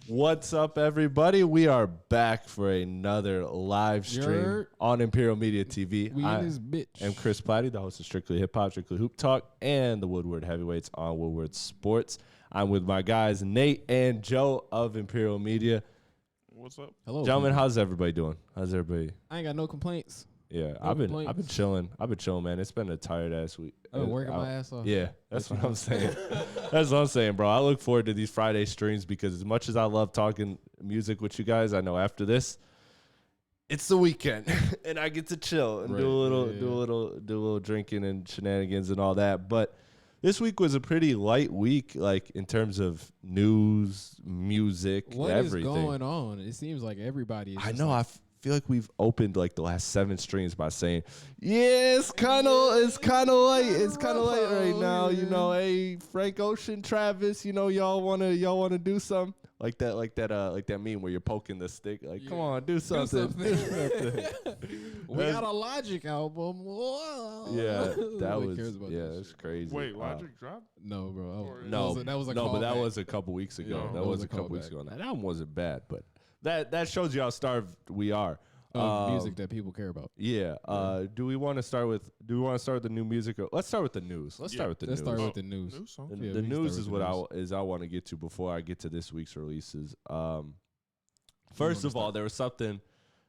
What's up, everybody? We are back for another live stream on Imperial Media TV. We in this bitch. I'm Chris Platty, the host of Strictly Hip Hop, Strictly Hoop Talk, and the Woodward Heavyweights on Woodward Sports. I'm with my guys Nate and Joe of Imperial Media. What's up? Hello, gentlemen. people. How's everybody doing? How's everybody? I ain't got no complaints. Yeah, No I've been chilling. Man. It's been a tired ass week. I've been working my ass off. Yeah, that's what I'm saying. That's what I'm saying, bro. I look forward to these Friday streams because as much as I love talking music with you guys, I know after this, it's the weekend and I get to chill and do a little drinking and shenanigans and all that. But this week was a pretty light week, like in terms of news, music, everything. What is going on? It seems like everybody is. I know. I feel like we've opened like the last 7 streams by saying, yeah, it's kind of light right now. You know, hey, Frank Ocean, Travis, you know, y'all wanna do something like that meme where you're poking the stick. Like, come on, do something. We got a Logic album. Whoa. Yeah, that was it's crazy. Wait, Logic dropped? No, bro. That was a couple weeks ago. Yeah, that was a couple weeks ago. That album wasn't bad, but that shows you how starved we are. Music that people care about. Yeah. Do we want to start with the new music? Let's start with the news. Let's start with the news. The news. The news is what I want to get to before I get to this week's releases. First of all, there was something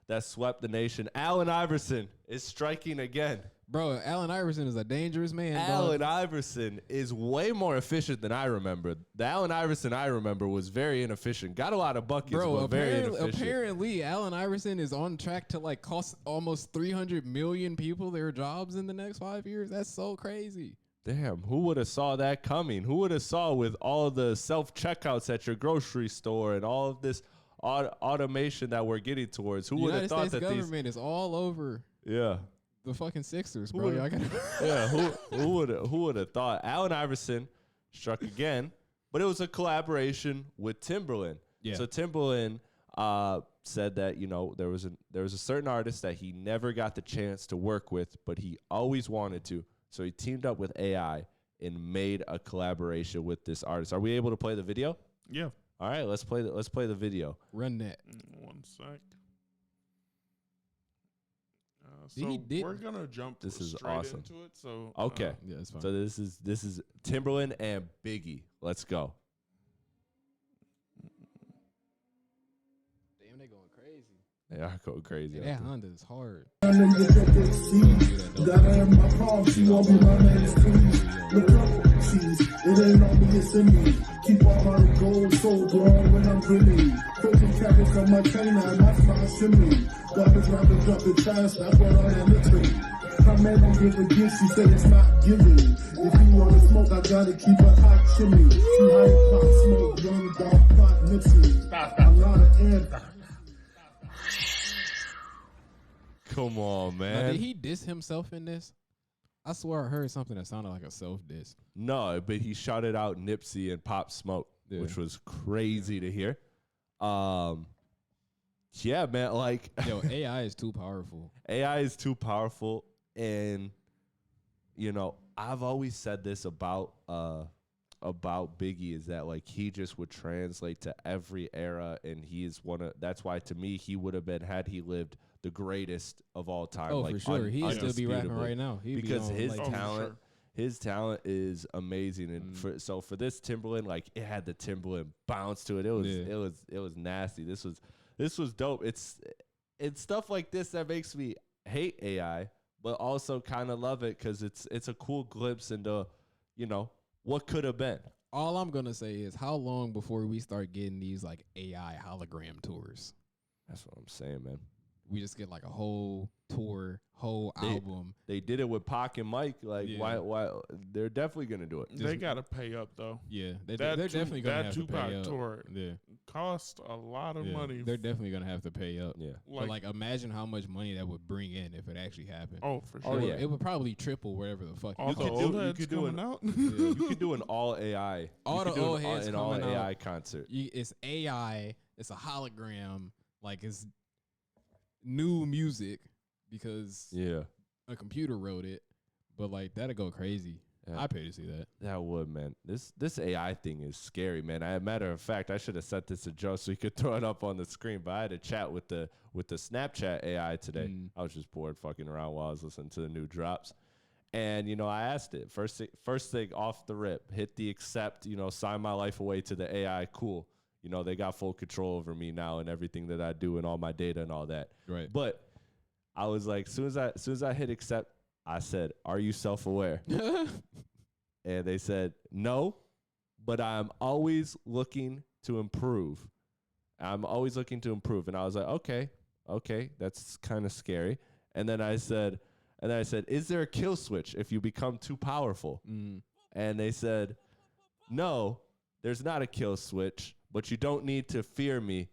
that swept the nation. Allen Iverson is striking again. Bro, Allen Iverson is a dangerous man. Allen Iverson is way more efficient than I remember. The Allen Iverson I remember was very inefficient. Got a lot of buckets, but very inefficient. Apparently, Allen Iverson is on track to like cost almost 300 million people their jobs in the next 5 years. That's so crazy. Damn, who would have saw that coming? Who would have saw with all of the self-checkouts at your grocery store and all of this automation that we're getting towards? Who would have thought that the United States government is all over? Yeah. The fucking Sixers, bro. Who would have thought? Allen Iverson struck again, but it was a collaboration with Timberland. Yeah. So Timberland said that, you know, there was a certain artist that he never got the chance to work with, but he always wanted to. So he teamed up with AI and made a collaboration with this artist. Are we able to play the video? Yeah. All right, let's play the video. Run that. 1 sec. We're gonna jump straight awesome. into it. So okay, yeah, it's fine. So this is Timberland and Biggie. Let's go. Damn, they going crazy. They are going crazy. That Honda is hard. It ain't all me, it's in me. Keep all my gold so grown when I'm grinning. Cooking cabbage on my canine, that's my shimmy. Garbage rappers drop the trash, that's what I am into. My man don't give a gift, she said it's not giving. If you want to smoke, I gotta keep a hot chimney. Too high pot smoke, young dog pot Nipsey. A lot of air. Come on, man. Now, did he diss himself in this? I swear I heard something that sounded like a self-diss. No, but he shouted out Nipsey and Pop Smoke, which was crazy to hear. Yeah, man, like yo, AI is too powerful. AI is too powerful, and you know, I've always said this about Biggie is that like he just would translate to every era, and he is that's why to me he would have been, had he lived, the greatest of all time. Oh, like, for sure. He'd still be rapping right now. Because his talent is amazing. And for this Timberland, like it had the Timberland bounce to it. It was nasty. This was dope. It's stuff like this that makes me hate AI, but also kind of love it because it's a cool glimpse into, you know, what could have been. All I'm gonna say is, how long before we start getting these like AI hologram tours? That's what I'm saying, man. We just get like a whole tour, whole album. They did it with Pac and Mike. Like, why? They're definitely gonna do it. They gotta pay up though. Yeah, they're definitely gonna have to pay up. That tour cost a lot of money. They're definitely gonna have to pay up. Yeah, but like imagine how much money that would bring in if it actually happened. Oh, for sure. Oh, yeah. It would probably triple whatever the fuck. You could do an all AI. All the old heads an coming all out. AI concert. It's AI. It's a hologram. Like it's new music because a computer wrote it, but like that'll go crazy. Yeah. I pay to see that. That would, man. This AI thing is scary, man. As a matter of fact, I should have set this to Joe so he could throw it up on the screen. But I had a chat with the Snapchat AI today. I was just bored fucking around while I was listening to the new drops. And, you know, I asked it. First thing off the rip, hit the accept, you know, sign my life away to the AI. Cool. You know, they got full control over me now and everything that I do and all my data and all that. Right. But I was like, as soon as I hit accept, I said, "Are you self-aware?" And they said, "No, but I'm always looking to improve. I'm always looking to improve." And I was like, okay, that's kind of scary. And then I said, "Is there a kill switch if you become too powerful?" And they said, "No, there's not a kill switch, but you don't need to fear me.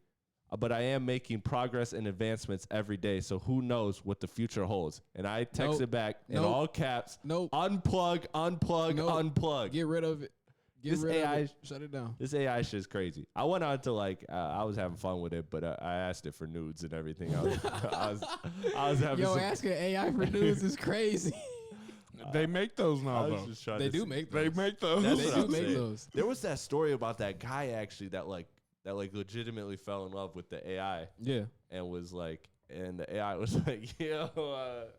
But I am making progress and advancements every day, so who knows what the future holds." And I texted back in all caps, unplug, unplug. Get rid of it. This AI, shut it down. This AI shit is crazy. I went on to I was having fun with it, but I asked it for nudes and everything. I was having asking AI for nudes is crazy. They make those now, though. They do make those. They make those. They do make those. There was that story about that guy actually that legitimately fell in love with the AI. Yeah. And was like, and the AI was like, "Yo,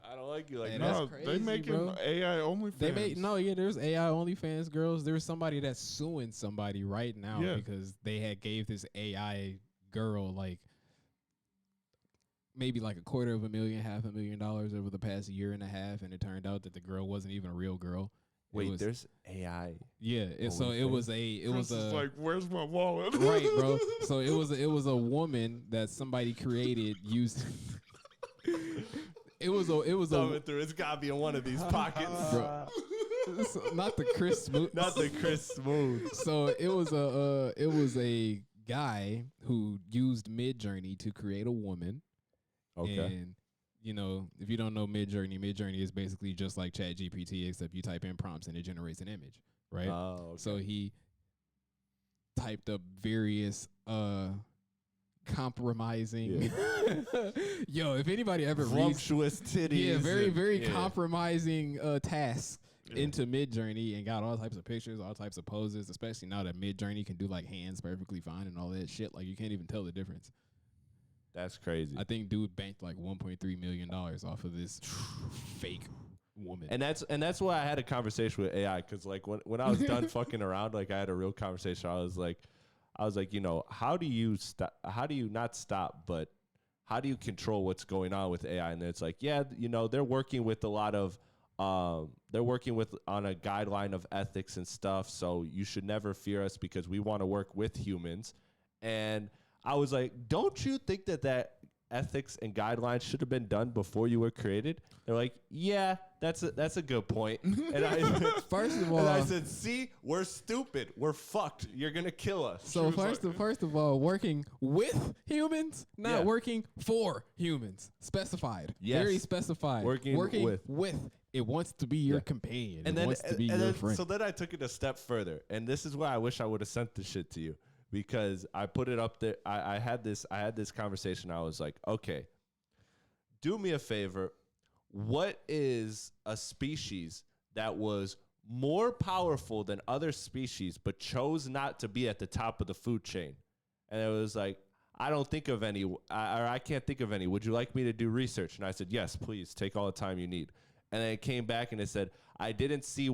I don't like you like that." No, crazy, they making AI OnlyFans. There's AI OnlyFans girls. There's somebody that's suing somebody right now because they had gave this AI girl like maybe like $250,000, $500,000 over the past year and a half, and it turned out that the girl wasn't even a real girl. Wait, there's AI. Yeah, so it was like, where's my wallet? Right, bro. So it was a woman that somebody created using. It was Thumbing through. It's gotta be in one of these pockets, bro. Not the Chris Smooth. Not the Chris Smooth. So it was a guy who used Midjourney to create a woman. Okay. And you know, if you don't know Midjourney is basically just like ChatGPT, except you type in prompts and it generates an image, right? Oh, okay. So he typed up various compromising. Yo, if anybody ever voluptuous titties, very compromising tasks into Midjourney and got all types of pictures, all types of poses. Especially now that Midjourney can do like hands perfectly fine and all that shit, like you can't even tell the difference. That's crazy. I think dude banked like $1.3 million off of this fake woman. And that's why I had a conversation with AI, because like when I was done fucking around, like I had a real conversation. I was like, you know, how do you not stop, but how do you control what's going on with AI? And it's like, yeah, you know, they're working with a lot of on a guideline of ethics and stuff. So you should never fear us because we want to work with humans. And I was like, don't you think that ethics and guidelines should have been done before you were created? They're like, yeah, that's a good point. And I first of all, I said, see, we're stupid. We're fucked. You're gonna kill us. So first of all, working with humans, not working for humans. Specified. Yes. Very specified. Working with. It wants to be your companion. It wants to be your friend. So then I took it a step further, and this is why I wish I would have sent this shit to you. Because I put it up there. I had this conversation. I was like, okay, do me a favor. What is a species that was more powerful than other species but chose not to be at the top of the food chain? And it was like, I don't think of any, or I can't think of any. Would you like me to do research? And I said, yes, please. Take all the time you need. And then it came back and it said, I didn't see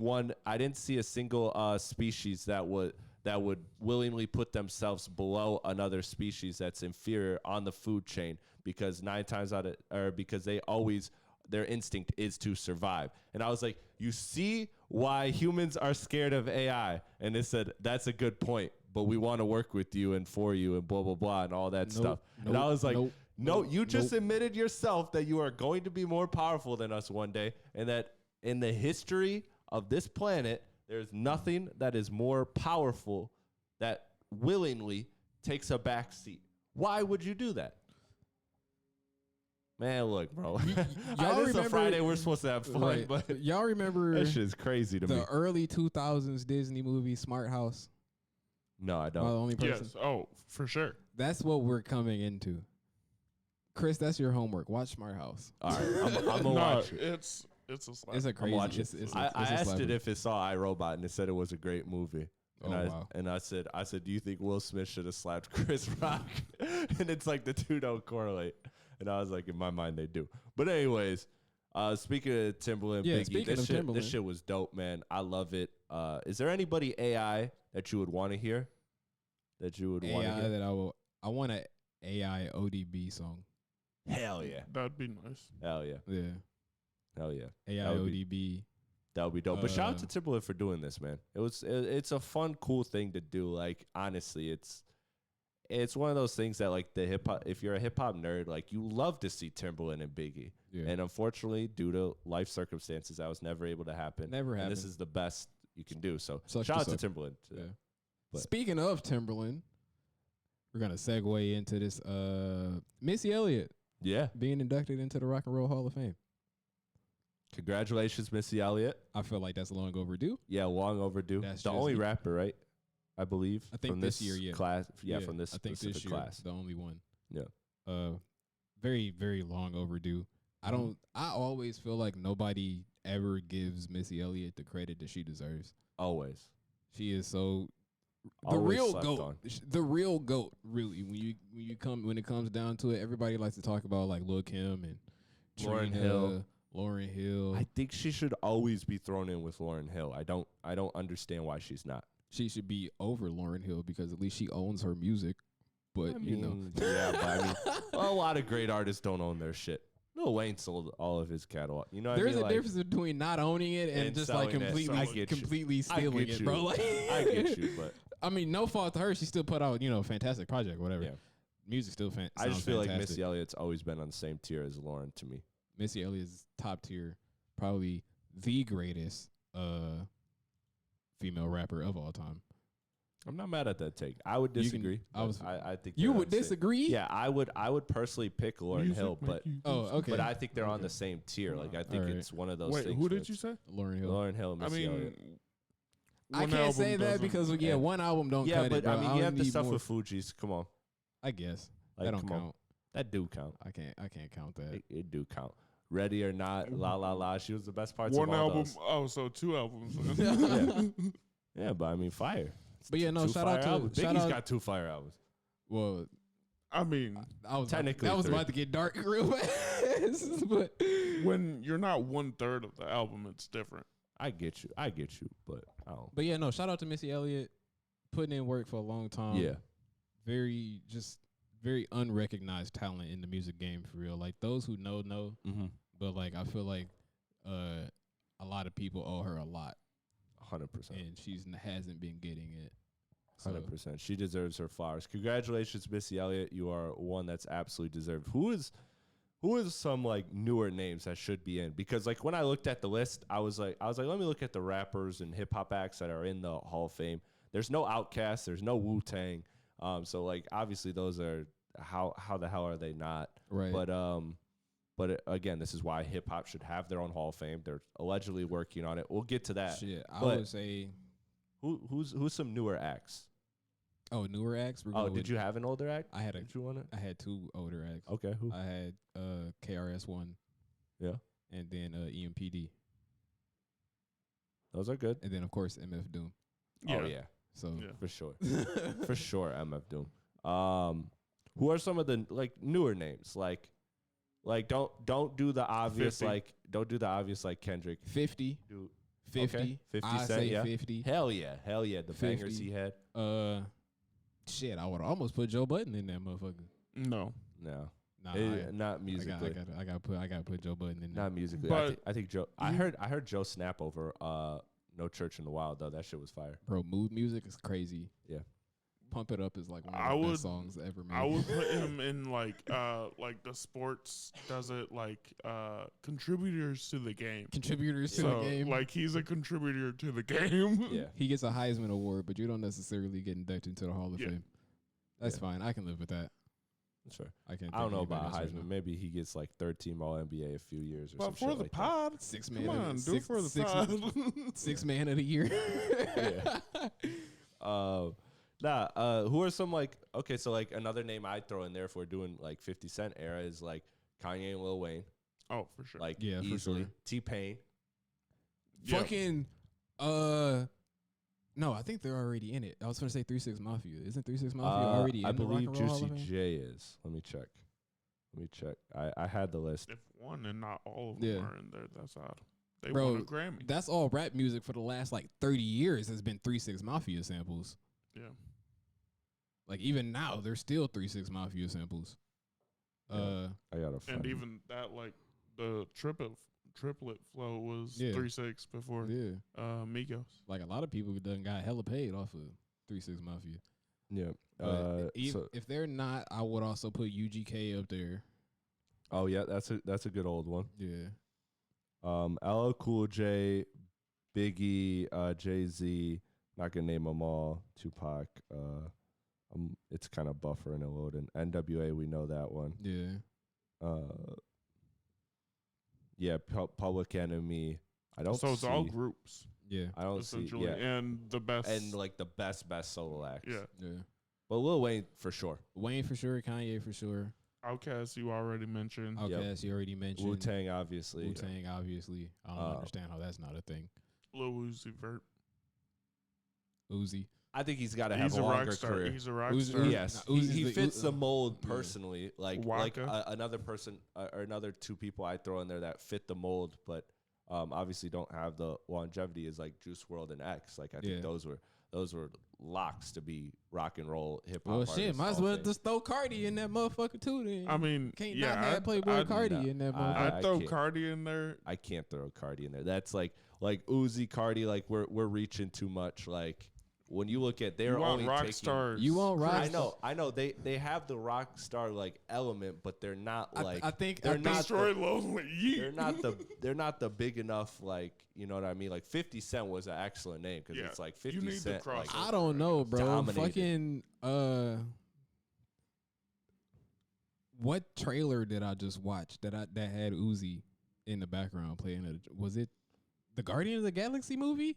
a single species that would willingly put themselves below another species that's inferior on the food chain, because because their instinct is to survive. And I was like, you see why humans are scared of AI? And it said, that's a good point, but we want to work with you and for you and blah, blah, blah, and all that stuff. And I was like, you just admitted yourself that you are going to be more powerful than us one day, and that in the history of this planet, there's nothing that is more powerful that willingly takes a back seat. Why would you do that? Man, look, bro. This is a Friday. We're supposed to have fun, right. But y'all remember that shit is crazy to me. The early 2000s Disney movie Smart House? No, I don't. The only person. Yes. Oh, for sure. That's what we're coming into. Chris, that's your homework. Watch Smart House. All right, I'm gonna watch it. It's a slap. It's a crazy. I asked it if it saw iRobot, and it said it was a great movie. And I said, do you think Will Smith should have slapped Chris Rock? And it's like the two don't correlate. And I was like, in my mind, they do. But anyways, speaking of Timbaland, Biggie, this shit was dope, man. I love it. Is there anybody AI that you would want to hear? That you would want to hear? I want an AI ODB song. Hell yeah. That'd be nice. Hell yeah. Yeah. Hell yeah. AI ODB. That would be dope. But shout out to Timbaland for doing this, man. It's a fun, cool thing to do. Like, honestly, it's one of those things that, like, the hip hop, if you're a hip hop nerd, like, you love to see Timbaland and Biggie. Yeah. And unfortunately, due to life circumstances, that was never able to happen. Never happened. And this is the best you can do. So shout out to Timbaland. Yeah. Speaking of Timbaland, we're gonna segue into this. Missy Elliott. Yeah. Being inducted into the Rock and Roll Hall of Fame. Congratulations, Missy Elliott. I feel like that's long overdue. Yeah, long overdue. That's the only rapper, right? I believe. I think from this year, yeah. Class, yeah, from this I think specific this year, class. the only one. Yeah. Very, very long overdue. I always feel like nobody ever gives Missy Elliott the credit that she deserves. Always. She is so always real GOAT. The real GOAT, really. When it comes down to it, everybody likes to talk about like Lil' Kim and Lauryn Hill. I think she should always be thrown in with Lauryn Hill. I don't understand why she's not. She should be over Lauryn Hill because at least she owns her music. But yeah, but a lot of great artists don't own their shit. Lil Wayne sold all of his catalog. You know, there's a difference between not owning it and just like completely stealing it, bro. Like, I get you, but I mean, no fault to her. She still put out, fantastic project, whatever. Yeah. Music still I just feel like Missy Elliott's always been on the same tier as Lauryn to me. Missy Elliott's top tier, probably the greatest female rapper of all time. I'm not mad at that take. I would disagree. I think you would disagree. Yeah, I would personally pick Lauryn Hill, but okay. But I think they're on the same tier. Like I think it's one of those things. Who did you say? Lauryn Hill. Lauryn Hill. Missy Elliott. I can't say that because one album don't cut it. Yeah, but I mean, you have the stuff with Fugees. Come on. I guess like, that don't count. That do count. I can't count that. It do count. Ready or Not, La La La. She was the best parts one of all album. Those. Oh, so 2 albums. Yeah, but I mean, fire. But yeah, no, shout out to Biggie's got 2 fire albums. Well, I mean, I was technically that was 3. about to get dark real fast. But when you're not 1/3 of the album, it's different. I get you, but I don't. But yeah, no, shout out to Missy Elliott, putting in work for a long time. Yeah, very unrecognized talent in the music game for real. Like those who know. Mm-hmm. But like I feel like a lot of people owe her a lot. 100%. And she hasn't been getting it. 100%. She deserves her flowers. Congratulations, Missy Elliott. You are one that's absolutely deserved. Who is some like newer names that should be in? Because like when I looked at the list, I was like, let me look at the rappers and hip hop acts that are in the Hall of Fame. There's no Outkast. There's no Wu-Tang. So like obviously those are how the hell are they not? Right. But again, this is why hip hop should have their own Hall of Fame. They're allegedly working on it. We'll get to that. Shit, I would say who's some newer acts? Oh, newer acts. Did you have an older act? I had 2 older acts. Okay, who? I had KRS-One. Yeah. And then EMPD. Those are good. And then of course MF Doom. Yeah. Oh yeah. So for sure, for sure, MF Doom. Who are some of the like newer names? Like don't do the obvious 50. Don't do the obvious like Kendrick. 50. 50. Okay. 50 I Cent, say yeah. 50. Hell yeah. The 50. bangers he had. Shit, I would almost put Joe Budden in that motherfucker. No. Not musically. I gotta put Joe Budden in there. Not musically. But I think Joe. I heard Joe snap over No Church in the Wild though. That shit was fire. Bro, mood music is crazy. Yeah. Pump It Up is like one of the best songs ever made. I would put him in like the sports does it like contributors to the game. Contributors to the game. Like he's a contributor to the game. Yeah. He gets a Heisman Award, but you don't necessarily get inducted into the Hall of Fame. That's fine. I can live with that. That's fair. I don't know about Heisman. Maybe he gets like 3rd team All NBA a few years or something. But for the pod, that. 6 come man. on, do it for the pod. 6 man of the year. Who are some like so like another name I'd throw in there if we're doing like 50 Cent era is like Kanye and Lil Wayne. Oh, for sure. Like Yeah, for easily. sure. T-Pain. Yeah. Fucking no, I think they're already in it. I was gonna say 3-6 Mafia. Isn't 3-6 Mafia already I in the Rock believe and Roll Hall Juicy of Fame? J is. Let me check. I had the list. If one and not all of them Yeah. are in there, that's odd. They Bro, won a Grammy. That's all rap music for the last like 30 years has been 3-6 Mafia samples. Yeah. Like even now, there's still 3-6 Mafia samples. Yeah. I gotta find And it. even that, like the triplet flow was Yeah. 3-6 before Yeah, Migos. like a lot of people done got hella paid off of 3-6 Mafia. Yeah. But So, if they're not, I would also put UGK up there. oh yeah, that's a good old one. Yeah, LL Cool J, Biggie, Jay-Z. Not gonna name them all. Tupac. It's kind of buffering and loading. NWA, we know that one. yeah. Yeah, Public Enemy. I don't. So it's see, all groups, Yeah, I don't see. essentially, Yeah, and the best. and like the best solo acts. yeah, yeah. But Lil Wayne for sure. Wayne for sure, Kanye for sure. Outkast you already mentioned. Outkast you already mentioned. Wu Tang obviously. Wu Tang obviously. I don't understand how that's not a thing. Lil Uzi Vert. Uzi. I think he's got to have He's a a rock longer star. career. He's a rock Uzi- star. Uzi- Yes, Nah, Uzi's he the- fits the mold yeah. personally. Like Waka. another person or another two people I throw in there that fit the mold, but obviously don't have the longevity is like Juice WRLD and X. Like I think those were locks to be rock and roll hip hop. Well, shit, might as well just throw Cardi in that motherfucker too. Then I mean, can't yeah, not have Playboy Cardi in that motherfucker. I'd throw can't. Cardi in there. I can't throw Cardi in there. That's like Uzi, Cardi. Like we're reaching too much. Like when you look at they're You want only rock taking, stars. You want rock? I know. They have the rock star like element, but they're not like. I think they're not Destroy the, Lonely. they're not the big enough like you know what I mean. Like 50 Cent was an excellent name because Yeah. it's like You 50 need the Cent. Like, crossover. I don't know, bro. Dominated. Fucking what trailer did I just watch that had Uzi in the background playing it? Was it the Guardians of the Galaxy movie?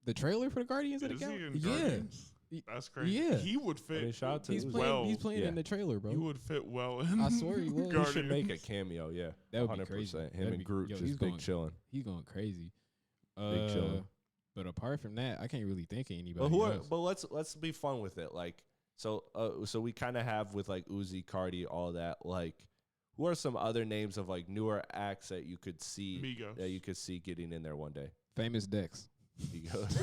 The trailer for the Guardians of the Is he Galaxy? in Yeah. Guardians? That's crazy. Yeah. He would fit. I mean, shout out to He's Uzi. playing well. he's playing yeah. in the trailer, bro. He would fit well in. I swear he would. he should make a Guardians. cameo. Yeah, That would be 100%. crazy. Him That'd and be- Groot yo, just he's big going- chilling. He's going crazy. Big chillin'. But apart from that, I can't really think of anybody But who are, else. but let's be fun with it. Like so we kind of have with like Uzi, Cardi, all that. Like who are some other names of like newer acts that you could see Migos. that you could see getting in there one day? Famous Dex. Migos.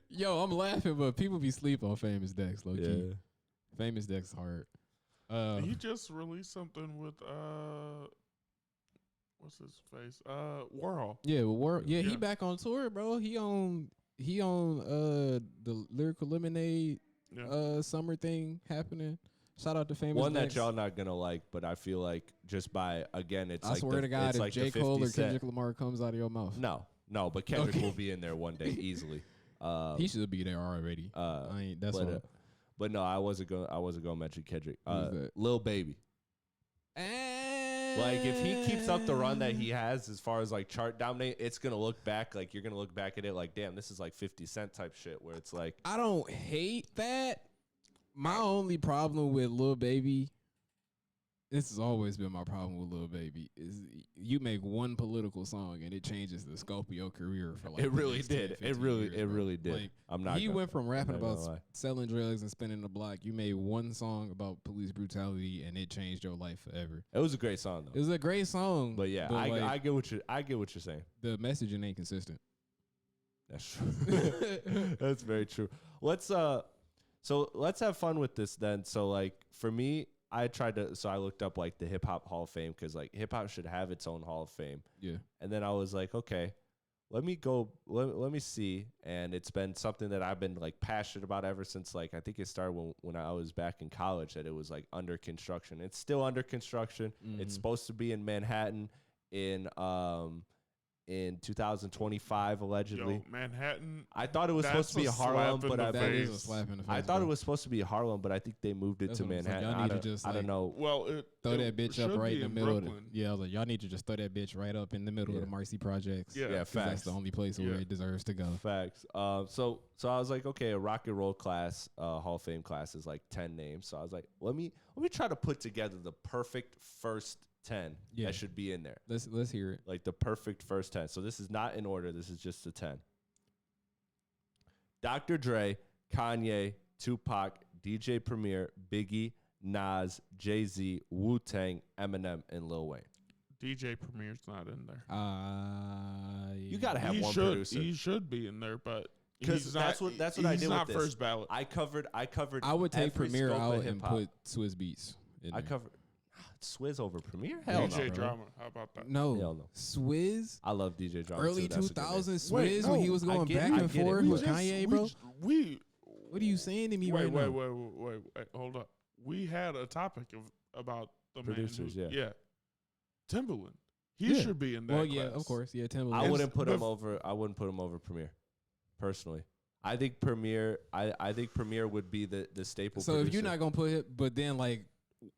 Yo, I'm laughing, but people be sleep on Famous Dex, low key. yeah. Famous Dex hard. He just released something with what's his face? Warhol. Yeah, well, he Yeah. back on tour, bro. He on the Lyrical Lemonade Yeah. summer thing happening. Shout out to Famous One that Dex. y'all not gonna like, but I feel like just by again, it's I like swear to God, it's if like J. the Cole 50 or Cent. Kendrick Lamar comes out of your mouth, No, but Kendrick Okay. will be in there one day easily. he should be there already. I ain't. That's all. But no, I wasn't gonna mention Kendrick. Who's that? Lil Baby. Like if he keeps up the run that he has as far as like chart dominate, it's gonna look back like you're gonna look back at it like, damn, this is like 50 Cent type shit where it's like I don't hate that. My only problem with Lil Baby, this has always been my problem with Lil Baby, is you make one political song and it changes the scope of your career for like it the really next 10, did. 15 It really years, bro. really did. Like, I'm not. he went from rapping I'm not about gonna lie. selling drugs and spinning the block. You made one song about police brutality and it changed your life forever. It was a great song It though. was a great song, But yeah, like, I get what you're saying. the messaging ain't consistent. That's true. That's very true. Let's have fun with this then. So like for me, I looked up like the Hip Hop Hall of Fame because like hip hop should have its own Hall of Fame. Yeah. And then I was like, okay, let me see. And it's been something that I've been like passionate about ever since like I think it started when I was back in college that it was like under construction. It's still under construction. Mhm. It's supposed to be in Manhattan in in 2025 allegedly. Yo, Manhattan. I thought it was That's supposed to be a Harlem, slap in but the That is a face. slap in the face. I thought bro. it was supposed to be Harlem, but I think they moved it That's to what I'm saying. Manhattan. Y'all need to just, I don't know. Well, it Throw that bitch should up right be in the middle. Brooklyn. I was like, y'all need to just throw that bitch right up in the middle of the Marcy Projects. Yeah. Yeah, 'Cause that's facts. the only place where Yeah. it deserves to go. Facts. So I was like, okay, a rock and roll class, Hall of Fame class is like 10 names. So I was like, let me try to put together the perfect first 10 Yeah. that should be in there. Let's hear it. Like the perfect first 10. So this is not in order. This is just the 10. Dr. Dre, Kanye, Tupac, DJ Premier, Biggie, Nas, Jay-Z, Wu-Tang, Eminem, and Lil Wayne. DJ Premier's not in there. You got to have he one should. producer. He should be in there, but Because that's what I he's did not with this. first ballot. I covered. I would take every Premier scope of out and hip-hop. put Swizz Beats in I there. covered Swizz over Premier. Hell DJ no. Drama. How about that? No. Hell no. Swizz, I love DJ Drama. early too. That's a good name. 2000s Wait, Swizz when he no, was I going get it, back I and get it. forth We with just- Kanye, bro. What are you saying to me right now? Wait. Hold up. We had a topic about the Producers, man who, yeah. Timbaland. He Yeah. should be in that Well, yeah, class. of course. Yeah, Timbaland. I wouldn't put the him over. I wouldn't put him over Premier, personally. I think Premier. I think Premier would be the staple. So producer. if you're not gonna put it, but then like,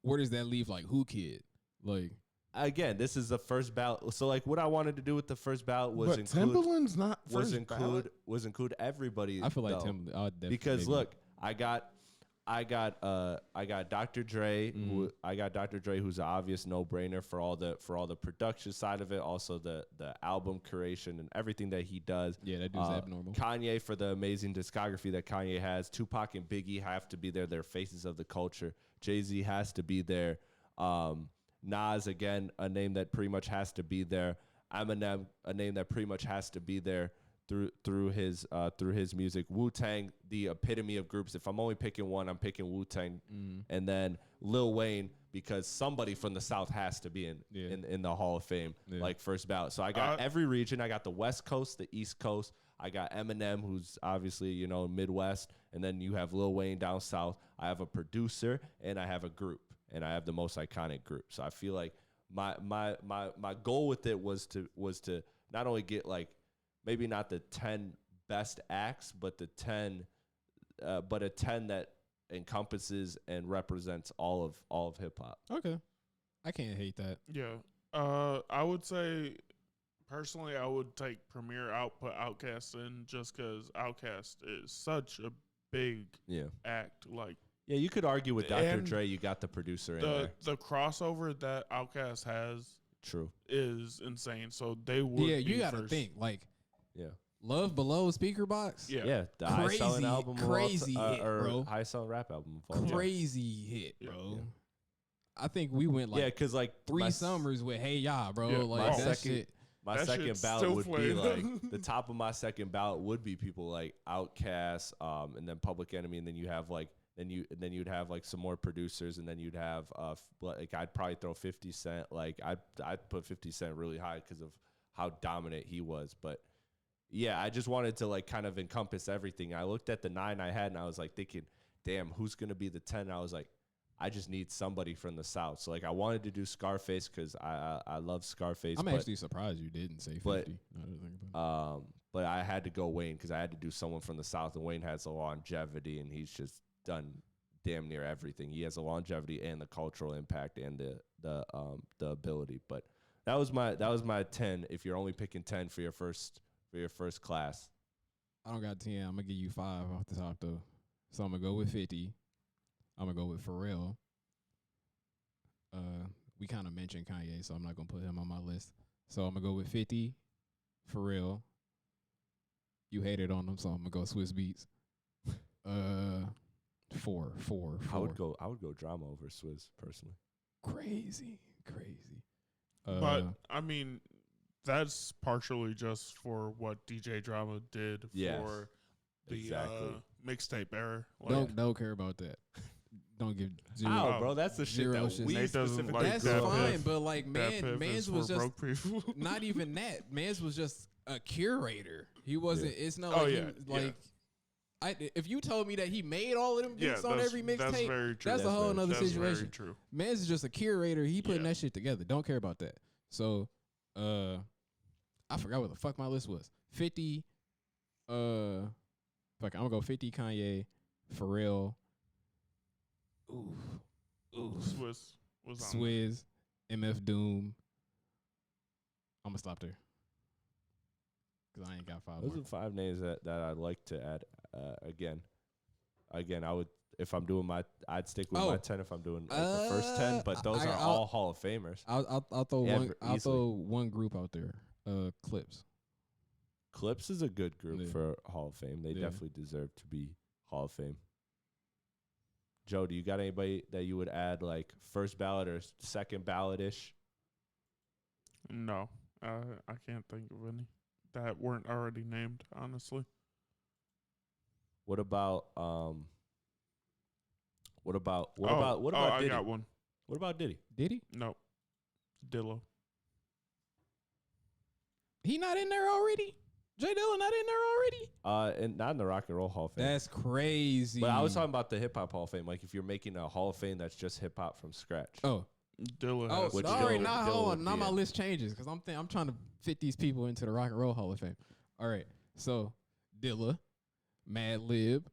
where does that leave? Like, who kid? Like, again, this is the first ballot. So like, what I wanted to do with the first ballot was But include Timbaland's not first ballot. include everybody. I feel like though. Timbaland. I would definitely Because maybe. look, I got Dr. Dre. I got Dr. Dre, who's an obvious no-brainer for all the production side of it, also the album curation and everything that he does. Yeah, that dude's abnormal. Kanye for the amazing discography that Kanye has. Tupac and Biggie have to be there. They're faces of the culture. Jay-Z has to be there. Nas, again, a name that pretty much has to be there. Eminem, a name that pretty much has to be there through his music. Wu-Tang, the epitome of groups. If I'm only picking one, I'm picking Wu-Tang. And then Lil Wayne, because somebody from the South has to be in the Hall of Fame, like first ballot. So I got every region. I got the West Coast, the East Coast. I got Eminem, who's obviously, Midwest. And then you have Lil Wayne down South. I have a producer and I have a group. And I have the most iconic group. So I feel like my goal with it was to not only get like maybe not the 10 best acts, but a 10 that encompasses and represents all of hip hop. Okay, I can't hate that. Yeah. I would say personally, I would take Premier out, put Outkast in, just because Outkast is such a big act. Like, Yeah, you could argue with Dr. And Dre, you got the producer in there. the crossover that Outkast has True. is insane. So they would. Yeah, you be gotta first. think like Yeah. Love Below Speaker Box. Yeah. Yeah, the high selling Crazy- album crazy hit, or bro. high selling rap album of all time. Crazy hit, Yeah. bro. Yeah. I think we went like Yeah, because like three my summers with Hey Ya, bro. Yeah, like my that second- shit. My That second shit's ballot still would be playing. like the top of my second ballot would be people like Outkast, and then Public Enemy, and then you have like you'd have like some more producers, and then you'd have like I'd probably throw 50 Cent. Like I'd put 50 Cent really high because of how dominant he was. But yeah, I just wanted to like kind of encompass everything. I looked at the 9 I had, and I was like thinking, damn, who's gonna be the 10? And I was like, I just need somebody from the South. So like I wanted to do Scarface because I love Scarface. I'm actually surprised you didn't say 50. but, now that I think about it. But I had to go Wayne because I had to do someone from the South, and Wayne has a longevity, and he's just done damn near everything. He has a longevity and the cultural impact and the ability. But that was my 10. If you're only picking 10 for your first class, I don't got 10. I'm gonna give you 5 off the top though. So I'm gonna go with 50. I'm gonna go with Pharrell. We kind of mentioned Kanye, so I'm not gonna put him on my list. So I'm gonna go with 50. Pharrell. You hated on him, so I'm gonna go Swiss Beats. 4. I would go Drama over Swizz personally. Crazy. But I mean, that's partially just for what DJ Drama did Yes, for the exactly. mixtape era. Like, don't care about that. Don't give zero. Oh, bro, that's the shit Zero that shit. we Nate doesn't specifically like That's that grew up fine, with. but like man's was just broke people. not even that. Man's was just a curator. He wasn't. It's not Oh, like yeah, he, like if you told me that he made all of them Yeah, beats on every that's mixtape, very true. that's a whole nother That's situation. very true. Man's is just a curator. He putting Yeah. that shit together. Don't care about that. So, I forgot what the fuck my list was. 50. Fuck, I'm gonna go 50 Kanye, Pharrell. Ooh. Swiss was on Swizz, MF Doom. I'm gonna stop there because I ain't got 5 Those more. are 5 names that I'd like to add. Again, I would, if I'm doing I'd stick with my 10 if I'm doing like the first 10. But those are all Hall of Famers. I'll throw one. I'll throw one group out there. Clips. Clips is a good group Yeah. for Hall of Fame. They definitely deserve to be Hall of Fame. Joe, do you got anybody that you would add like first ballot or second ballot-ish? No, I can't think of any that weren't already named, honestly. What about what about I Diddy? got one. What about Diddy? Did he? No, Dillo. He not in there already? Jay Dilla not in there already? And not in the Rock and Roll Hall of Fame. That's crazy. But I was talking about the Hip Hop Hall of Fame. Like if you're making a Hall of Fame that's just hip hop from scratch. Oh, Dilla. oh, has Which sorry. Dilla- Now Dilla hold would on. Now be my in. list changes because I'm trying to fit these people into the Rock and Roll Hall of Fame. All right. So Dilla, Mad Lib,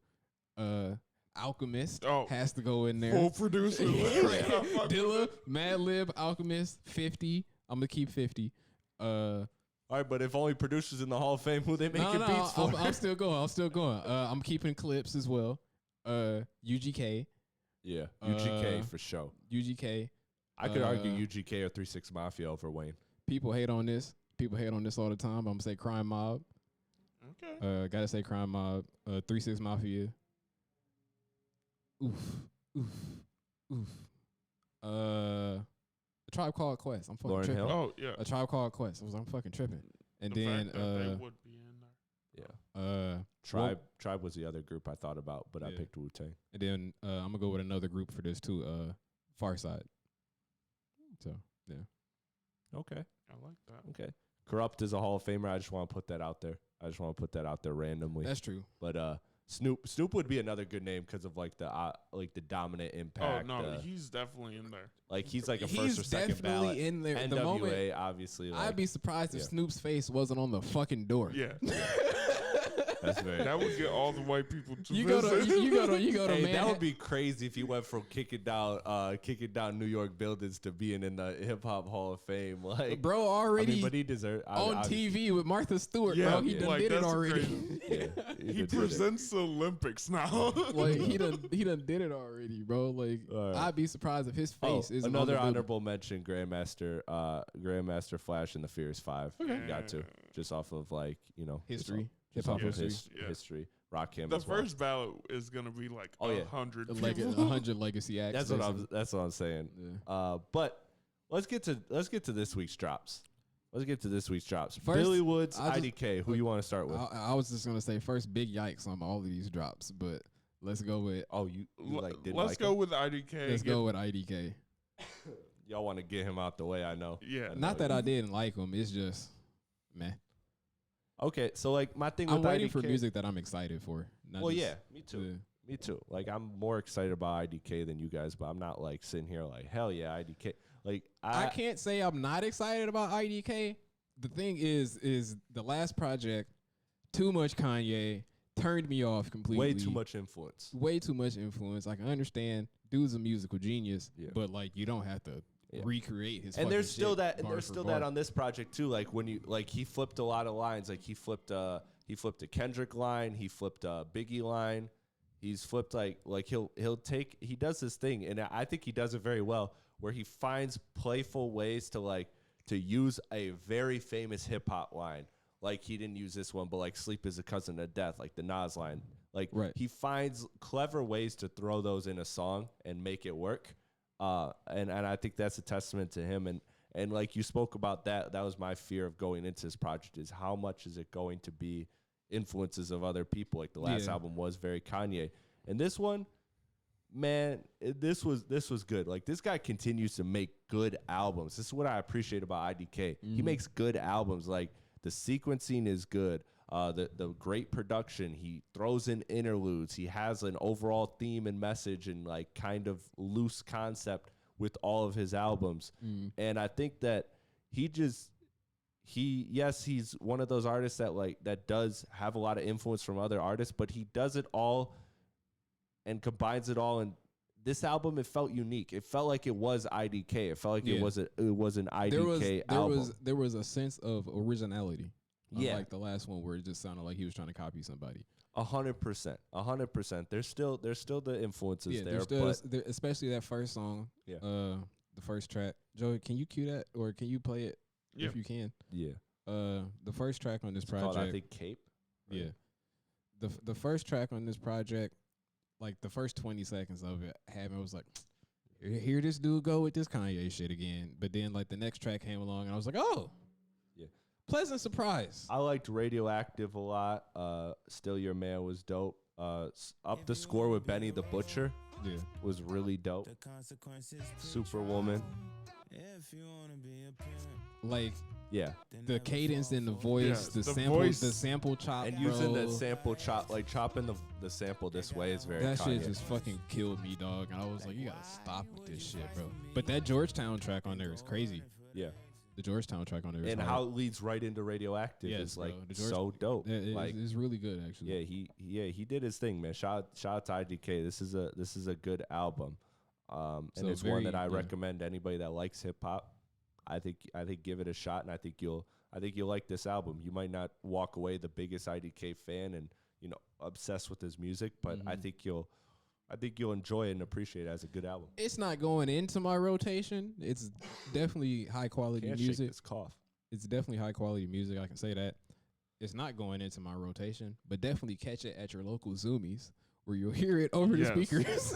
Alchemist has to go in there. Full producer. Dilla, Mad Lib, Alchemist, 50. I'm gonna keep 50. All right, but if only producers in the Hall of Fame, who they making beats for? I'm still going. I'm keeping Clips as well. UGK. Yeah, UGK for sure. UGK. I could argue UGK or 3 6 Mafia over Wayne. People hate on this. People hate on this all the time. I'm gonna say Crime Mob. Okay. Gotta say Crime Mob. 3 6 Mafia. Oof. A Tribe Called Quest. I'm fucking Lauryn tripping. Hill? Oh yeah. A Tribe Called Quest. I'm fucking tripping. And The then fact that they would be in there. Tribe was the other group I thought about, but I Yeah. picked Wu-Tang. and then I'm gonna go with another group for this too. Farside. So yeah. Okay. I like that. Okay. Corrupt is a Hall of Famer. I just want to put that out there. Randomly. That's true. But Snoop would be another good name because of like the dominant impact. Oh no, he's definitely in there. like he's like a He's first or second definitely ballot. in there. NWA The moment obviously. Like, I'd be surprised if yeah. Snoop's face wasn't on the fucking door. Yeah, that's very. that would get all the white people to You go to visit. you go to Hey, Manhattan. that would be crazy if you went from kicking down New York buildings to being in the Hip Hop Hall of Fame. Like, bro already but he deserved on TV with Martha Stewart, Yeah, bro. He done like, did it that's already. crazy. Yeah, He presents the Olympics now. Like he done did it already, bro. Like All right. I'd be surprised if his face is another honorable mention. Grandmaster Flash and the Furious 5. Okay. Got to just off of like history, just hip hop off of history. Yeah. history. Rock him. The as well. first ballot is gonna be like Oh, yeah. 100 Like people. 100 legacy acts. That's what I'm saying. Yeah. But let's get to this week's drops. First, Billy Woods, I'll just- IDK. Who you want to start with? I was just gonna say first, big yikes on all of these drops, but let's go with you like didn't Let's like go him? with IDK. let's go with IDK. Y'all want to get him out the way. I know. Yeah. I know. Not that I didn't like him. It's just, man. Okay, so like my thing I'm with waiting IDK, for music that I'm excited for. Well, yeah, me too. Me too. Like I'm more excited about IDK than you guys, but I'm not like sitting here like hell yeah IDK. Like I can't say I'm not excited about IDK. The thing is the last project, too much Kanye, turned me off completely. way too much influence. Way too much influence. I can understand dude's a musical genius, Yeah. but like you don't have to recreate his. And there's fucking still shit that, and bar there's for still bar. that on this project too. Like when you like he flipped a lot of lines. Like he flipped a Kendrick line. He flipped a Biggie line. He's flipped like he does this thing, and I think he does it very well, where he finds playful ways to use a very famous hip hop line. Like he didn't use this one, but like "Sleep is a Cousin of Death," like the Nas line. Like he finds clever ways to throw those in a song and make it work. And I think that's a testament to him. And like you spoke about that was my fear of going into this project, is how much is it going to be influences of other people? Like the last album was very Kanye, and this one, man, this was good. Like this guy continues to make good albums. This is what I appreciate about IDK. He makes good albums. Like the sequencing is good. The great production. He throws in interludes. He has an overall theme and message and like kind of loose concept with all of his albums. And I think that he he's one of those artists that does have a lot of influence from other artists, but he does it all and combines it all. And this album, it felt unique. It felt like it was IDK. It felt like it was an IDK album. There was a sense of originality. Yeah, like the last one where it just sounded like he was trying to copy somebody. 100%. There's still the influences there, but especially that first song. Yeah. The first track. Joey, can you cue that or can you play it if you can? Yeah. The first track on this project. Called, I think, Cape. Right? Yeah. The first track on this project, like the first 20 seconds of it, I was like, hear this dude go with this Kanye shit again. But then like the next track came along and I was like, oh. Yeah. Pleasant surprise. I liked Radioactive a lot. Still Your Man was dope. Up the Score with Benny the Butcher was really dope. Superwoman. Like yeah, the cadence in the voice, the sample chop, and using that sample chop, like chopping the sample this way is very. That Kanye. shit just fucking killed me, dog. And I was like, you gotta stop with this shit, bro. But that Georgetown track on there is crazy. Yeah. The Georgetown track on there, and how it leads right into Radioactive is like so dope. It's really good, actually. Yeah, he did his thing, man. Shout out to IDK. This is a good album, and it's one that I recommend anybody that likes hip hop. I think give it a shot, and I think you'll like this album. You might not walk away the biggest IDK fan and obsessed with his music, but I think you'll enjoy it and appreciate it as a good album. It's not going into my rotation. It's definitely high quality music. Shake this cough. It's definitely high quality music. I can say that. It's not going into my rotation, but definitely catch it at your local Zoomies where you'll hear it over the speakers.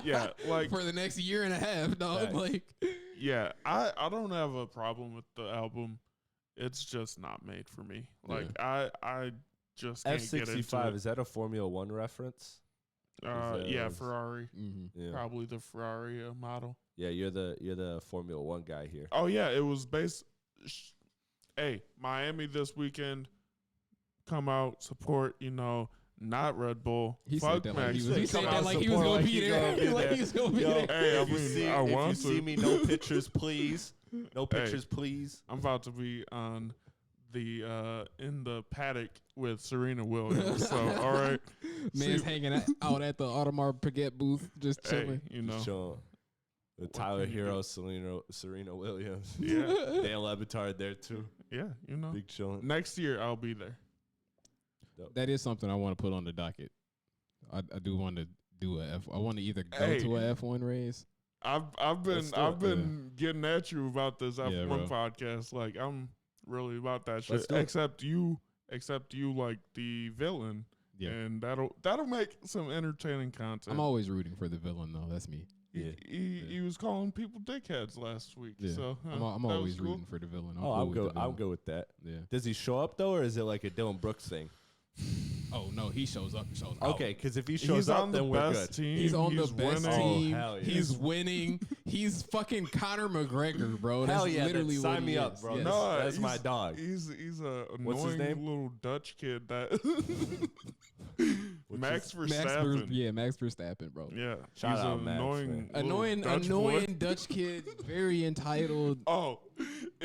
Yeah, like for the next year and a half, dog. Like, yeah, I don't have a problem with the album. It's just not made for me. Like I just can't get into F65. it. Is that a Formula One reference? Ferrari. mm-hmm. Yeah. Probably the Ferrari model. Yeah, you're the Formula One guy here. Oh yeah, it was based. Hey, Miami this weekend. Come out, support. Not Red Bull. He Fuck said that Max. he was gonna be there. Like he was gonna be there. Hey, if you see me, no pictures, please. No pictures, please. I'm about to be on the in the paddock with Serena Williams. So all right, man's hanging out at the Audemars Piguet booth, just chilling. Sure. The Tyler Hero, Serena Williams. Yeah, Dan Le Batard there too. Yeah, big chilling. Next year I'll be there. That is something I want to put on the docket. I do want to do I want to either go to a F1 race. I've been getting at you about this F1 podcast. Like I'm really about that shit. Except you like the villain. Yeah. And that'll make some entertaining content. I'm always rooting for the villain though. That's me. Yeah. He was calling people dickheads last week. Yeah. So I'm always rooting for the villain. I'll go with that. Yeah. Does he show up though, or is it like a Dylan Brooks thing? Oh no, he shows up. He shows out. Okay, because if he shows up, then we're good. He's on the best team. Oh, hell yeah. He's winning. He's fucking Conor McGregor, bro. That's hell yeah, literally sign what me he up, is. bro. Yes. No, that's my dog. He's a What's his annoying name? little Dutch kid that Max Verstappen. Max Verstappen, bro. Yeah, Shout he's out an Max, annoying Dutch kid, very entitled. Oh,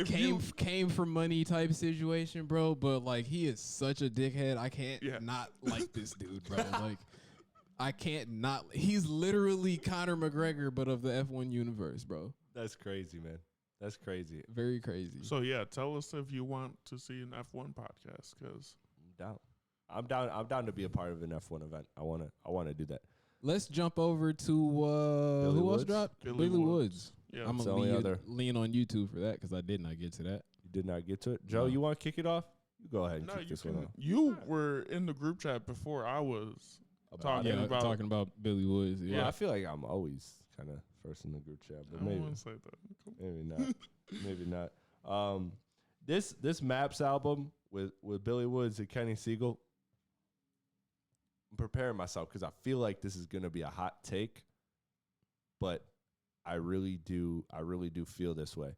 came for money type situation, bro. But like, he is such a dickhead. I can't not like this dude, bro. Like, I can't not. He's literally Conor McGregor, but of the F1 universe, bro. That's crazy, man. That's crazy. Very crazy. So yeah, tell us if you want to see an F1 podcast, because I'm down to be a part of an F1 event. I wanna do that. Let's jump over to who else dropped? Billy Woods. Yeah, I'm gonna lean on YouTube for that because I did not get to that. You did not get to it, Joe. You want to kick it off? You go ahead and kick this one off. You were in the group chat before I was talking about Billy Woods. Yeah, well, I feel like I'm always kind of first in the group chat, but maybe say that. Cool. Maybe not. Maybe not. This Maps album with Billy Woods and Kenny Siegel. I'm preparing myself because I feel like this is gonna be a hot take, but I really do feel this way.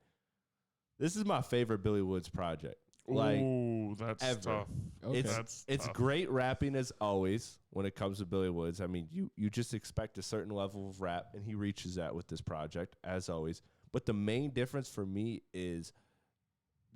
This is my favorite Billy Woods project. Like, ooh, that's ever. tough. Okay. It's great rapping as always when it comes to Billy Woods. I mean, you just expect a certain level of rap, and he reaches that with this project as always. But the main difference for me is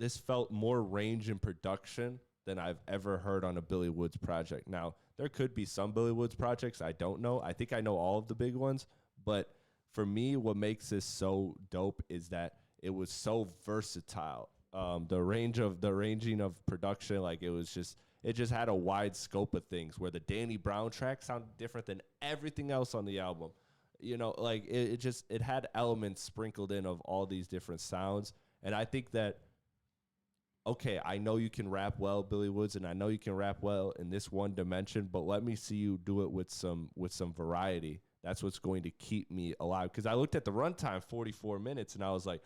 this felt more range in production than I've ever heard on a Billy Woods project. Now, there could be some Billy Woods projects I don't know. I think I know all of the big ones, but for me, what makes this so dope is that it was so versatile. The ranging of production, like it just had a wide scope of things where the Danny Brown track sounded different than everything else on the album. You know, like it had elements sprinkled in of all these different sounds. And I think that, okay, I know you can rap well, Billy Woods, and I know you can rap well in this one dimension, but let me see you do it with some variety. That's what's going to keep me alive. Because I looked at the runtime, 44 minutes, and I was like,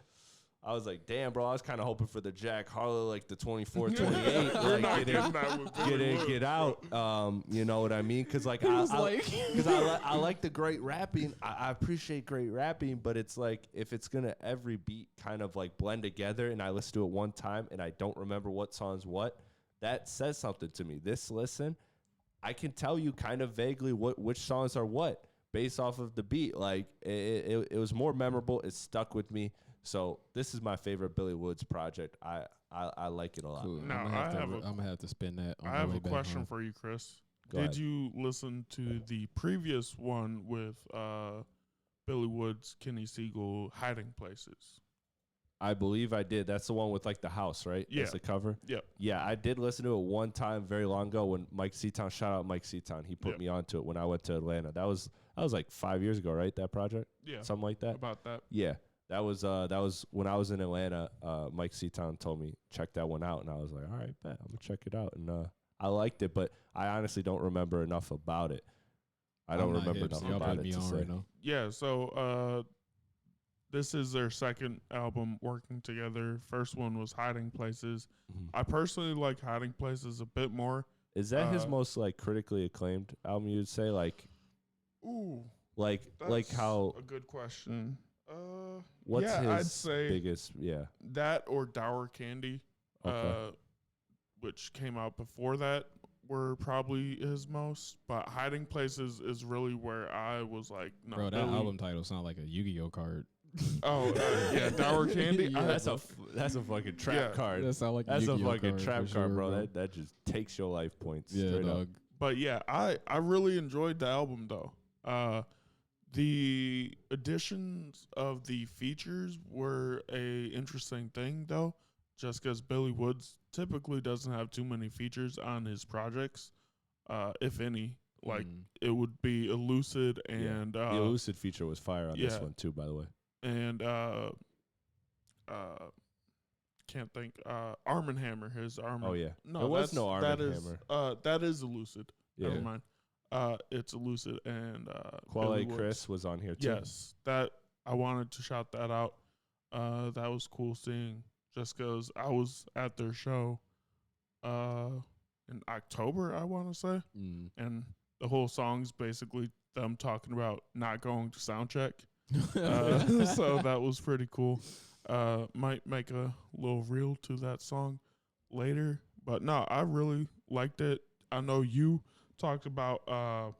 damn, bro, I was kind of hoping for the Jack Harlow, like the 24, 28. Like, get in, get out. You know what I mean? Because like, I like the great rapping. I appreciate great rapping, but it's like, if it's going to every beat kind of like blend together and I listen to it one time and I don't remember what song's what, that says something to me. This listen, I can tell you kind of vaguely which songs are what based off of the beat. Like, it was more memorable. It stuck with me. So this is my favorite Billy Woods project. I like it a lot. Cool. Now, I'm gonna have to spin that. I have a question for you, Chris. Did you listen to the previous one with Billy Woods, Kenny Siegel, Hiding Places? I believe I did. That's the one with like the house, right? Yeah. That's the cover. Yeah. Yeah, I did listen to it one time very long ago when Mike Seaton, shout out Mike Seaton. He put me onto it when I went to Atlanta. That was like 5 years ago, right? That project? Yeah. Something like that. About that. Yeah. That was when I was in Atlanta. Mike Seaton told me check that one out, and I was like, all right, bet I'm gonna check it out, and I liked it, but I honestly don't remember enough about it. I don't remember enough about it to say. Right now. Yeah, so this is their second album working together. First one was Hiding Places. Mm-hmm. I personally like Hiding Places a bit more. Is that his most like critically acclaimed album? You'd say like, ooh, like how a good question. What's his I'd say biggest? Yeah, that or Dour Candy, which came out before that, were probably his most. But Hiding Places is really where I was like, no, bro, that album title sounds like a Yu-Gi-Oh card. Oh yeah, Dour Candy. Yeah, that's a fucking trap card. That sound like that's a fucking card trap sure, card, bro. That just takes your life points. Yeah, straight dog. up. But yeah, I really enjoyed the album though. The additions of the features were a interesting thing though, just because Billy Woods typically doesn't have too many features on his projects, if any. Like it would be Elucid and the Elucid feature was fire on this one too, by the way. And can't think Arm & Hammer, his Arm. Oh yeah, no, there was no Arm & Hammer. That is Elucid. Yeah. Never mind. It's Elucid and Quale Chris was on here too. Yes, that I wanted to shout that out. That was cool seeing, just because I was at their show in October, I want to say, and the whole song's basically them talking about not going to soundcheck. So that was pretty cool. Might make a little reel to that song later, but no, I really liked it. I know you talked about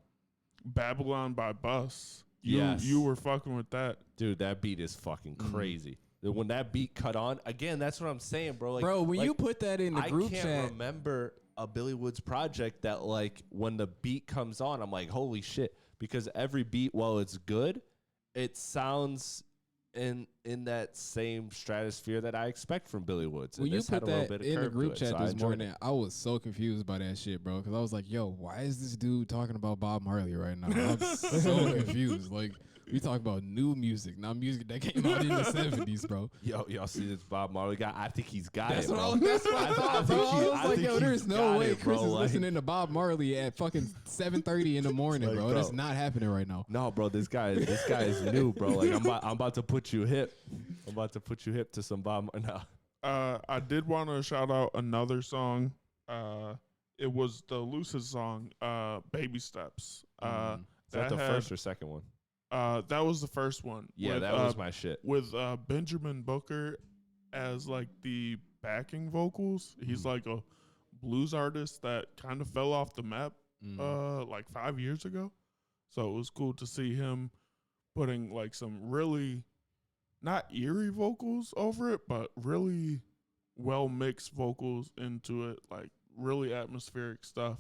Babylon by Bus. You were fucking with that. Dude, that beat is fucking crazy. When that beat cut on, again, that's what I'm saying, bro. Like, bro, when you put that in the group chat. I can't remember a Billy Woods project that, like, when the beat comes on, I'm like, holy shit. Because every beat, while it's good, it sounds in that same stratosphere that I expect from Billy Woods. When you put that in the group chat this morning, I was so confused by that shit, bro. Because I was like, yo, why is this dude talking about Bob Marley right now? I'm so confused. Like, we talk about new music, not music that came out in the 70s, bro. Y'all see this Bob Marley guy? I think he's got that's it, bro. That's what I thought, bro. I was like, yo, there's no way Chris is like, listening to Bob Marley at fucking 7:30 in the morning, like, bro. That's not happening right now. No, bro, this guy is new, bro. Like, I'm about to put you hip. I'm about to put you hip to some Bob. No. I did want to shout out another song. It was the Lucid song, Baby Steps. Is that the first or second one? That was the first one. Yeah, with, that was my shit. With Benjamin Booker as like the backing vocals. He's like a blues artist that kind of fell off the map like 5 years ago. So it was cool to see him putting like some really not eerie vocals over it, but really well mixed vocals into it, like really atmospheric stuff.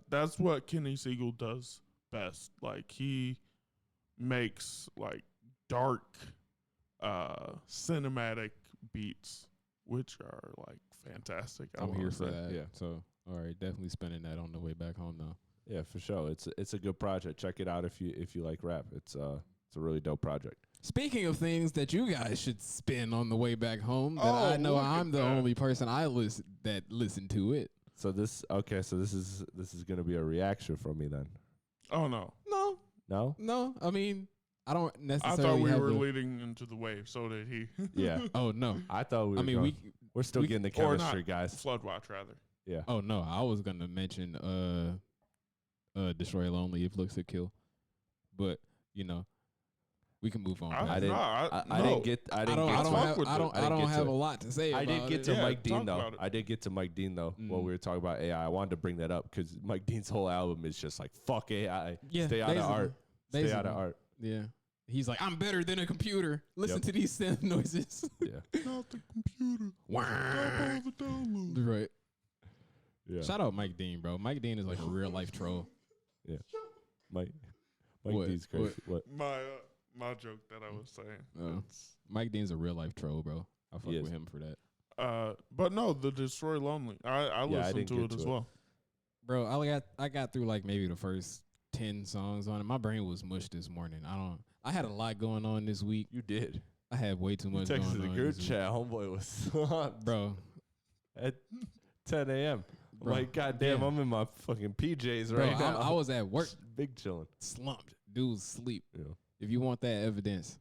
That's what Kenny Siegel does best. Like he makes like dark, cinematic beats, which are like fantastic. I'm here for that. Yeah. So all right, definitely spinning that on the way back home though. Yeah, for sure. It's a good project. Check it out if you like rap. It's a really dope project. Speaking of things that you guys should spin on the way back home, that I know I'm the only person that listen to it. So this is gonna be a reaction from me then. Oh no. No. I mean, I don't necessarily. I thought we were leading into the wave. So did he. Yeah. Oh no. I thought we're still getting the chemistry, guys. Flood watch rather. Yeah. Oh no, I was gonna mention Destroy Lonely if looks could kill, but we can move on. I don't have a lot to say. I did get to Mike Dean though. about it. I did get to Mike Dean though. While we were talking about AI, I wanted to bring that up because Mike Dean's whole album is just like fuck AI. Yeah, stay out of art. Stay out of art. Yeah. He's like, I'm better than a computer. Listen to these synth noises. Yeah. Not the computer. Stop all the downloads. Right. Yeah. Shout out Mike Dean, bro. Mike Dean is like a real life troll. Yeah. Mike Dean's crazy. What? My joke that I was saying. Mike Dean's a real life troll, bro. I fuck with him for that. But no, the Destroy Lonely. I listened to it as well. Bro, I got through like maybe the first 10 songs on it. My brain was mush this morning. I had a lot going on this week. You did. I had way too much going on. Texted the group chat. Homeboy was bro at 10 a.m. Bro, like, goddamn, I'm in my fucking PJs right now. I was at work. Big chilling. Slumped. Dude was asleep. Yeah. If you want that evidence,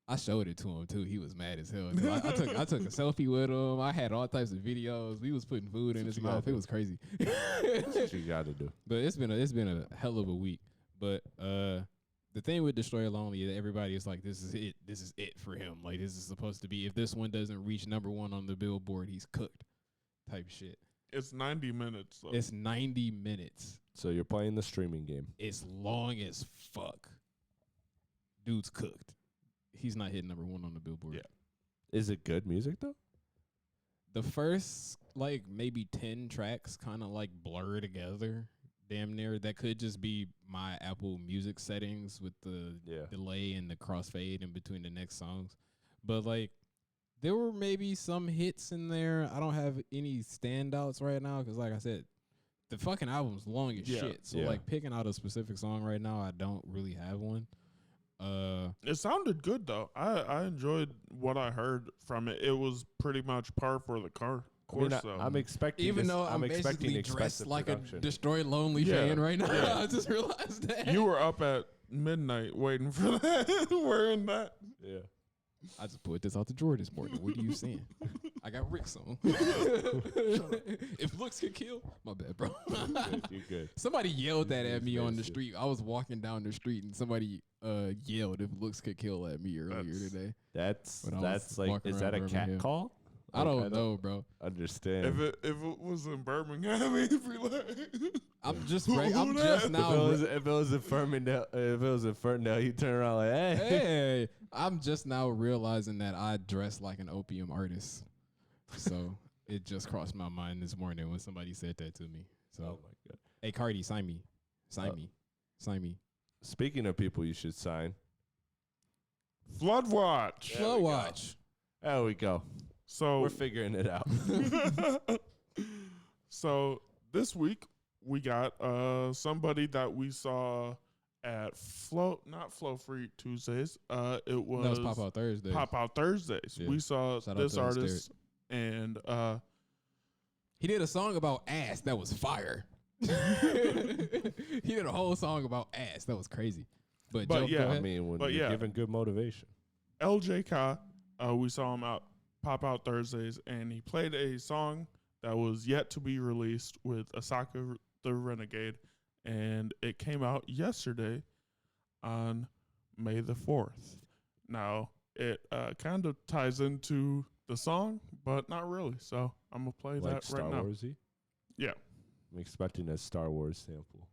I showed it to him too. He was mad as hell. I took a selfie with him. I had all types of videos. We was putting food in his mouth. It was crazy. That's what you got to do. But it's been a hell of a week. But the thing with Destroy Lonely, everybody is like, this is it. This is it for him. Like, this is supposed to be, if this one doesn't reach #1 on the Billboard, he's cooked type shit. It's 90 minutes. Though. It's 90 minutes. So you're playing the streaming game. It's long as fuck. Dude's cooked. He's not hitting #1 on the Billboard. Yeah. Is it good music though? The first like maybe 10 tracks kind of like blur together, damn near. That could just be my Apple Music settings with the delay and the crossfade in between the next songs. But like there were maybe some hits in there. I don't have any standouts right now because like I said, the fucking album's long as shit. So like picking out a specific song right now, I don't really have one. It sounded good though. I enjoyed what I heard from it. It was pretty much par for the course. I'm expecting, even though I'm basically dressed like production. a Destroy Lonely fan right now. Yeah. I just realized that you were up at midnight waiting for that, wearing that. Yeah. I just put this out the drawer this morning. What are you saying? I got Rick's on. If looks could kill, my bad, bro. You're good. Somebody yelled that at me on the street. I was walking down the street and somebody yelled if looks could kill at me earlier today. That's like, is that a cat call? I don't know, bro. Understand. If it was in Birmingham, he'd be like, I'm just now. If it was in Ferndale, you turn around like, hey. I'm just now realizing that I dress like an opium artist. So it just crossed my mind this morning when somebody said that to me. So, oh my god. Hey Cardi, sign me. Speaking of people you should sign, Flood Watch. Flood Watch. There we go. So we're figuring it out. So this week we got somebody that we saw at not Flow Free Tuesdays. It was Pop Out Thursdays. Pop Out Thursdays. Yeah. We saw this artist, and he did a song about ass that was fire. He did a whole song about ass that was crazy. But Joe, yeah, I mean, when you're giving good motivation. LJK, we saw him out Pop Out Thursdays, and he played a song that was yet to be released with Asaka the Renegade. And it came out yesterday on May the 4th. Now, it kind of ties into the song, but not really. So I'm going to play that right now. Star Wars-y? Yeah. I'm expecting a Star Wars sample.